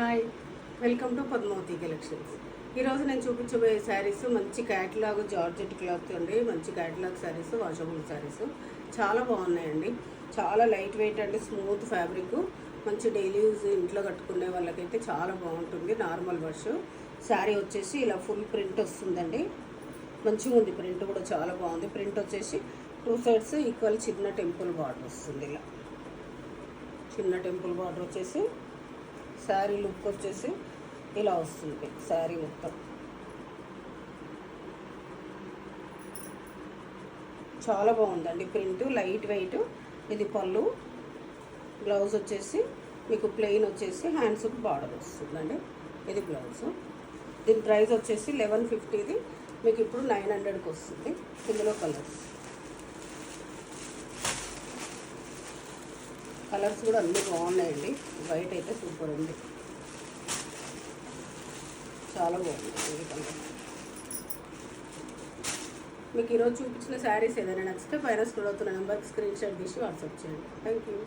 Hi, welcome to Padmavati collections. ఈరోజు నేను చూపించబోయే శారీస్ మంచి క్యాటలాగ్ జార్జెట్ క్లాత్ అండి. మంచి క్యాటలాగ్ శారీస్, వాషబుల్ శారీస్ చాలా బాగున్నాయండి. చాలా లైట్ వెయిట్ అండి, స్మూత్ ఫ్యాబ్రిక్. మంచి డైలీ యూజ్ ఇంట్లో కట్టుకునే వాళ్ళకైతే చాలా బాగుంటుంది. నార్మల్ వాష్ శారీ వచ్చేసి ఇలా ఫుల్ ప్రింట్ వస్తుందండి. మంచిగా ఉంది, ప్రింట్ కూడా చాలా బాగుంది. ప్రింట్ వచ్చేసి 2 సైడ్స్ ఈక్వల్ చిన్న టెంపుల్ బార్డర్ వస్తుంది. ఇలా చిన్న టెంపుల్ బార్డర్ వచ్చేసి శారీ లుక్ వచ్చేసి ఇలా వస్తుంది. శారీ మొత్తం చాలా బాగుందండి. Print light weight. ఇది పళ్ళు. బ్లౌజ్ వచ్చేసి మీకు ప్లెయిన్ వచ్చేసి హ్యాండ్స్కి బార్డర్ వస్తుందండి. ఇది బ్లౌజ్. దీని ప్రైస్ వచ్చేసి 1150. మీకు ఇప్పుడు 900కి వస్తుంది. ఇందులో కలర్స్ కూడా అన్నీ బాగున్నాయండి. వైట్ అయితే సూపర్ ఉంది, చాలా బాగుంది ఈ కలర్. మీకు ఈరోజు చూపించిన శారీస్ ఏదైనా నచ్చితే పైన స్క్రోల్ అవుతున్న నెంబర్కి స్క్రీన్ షాట్ తీసి వాట్సాప్ చేయండి. Thank you.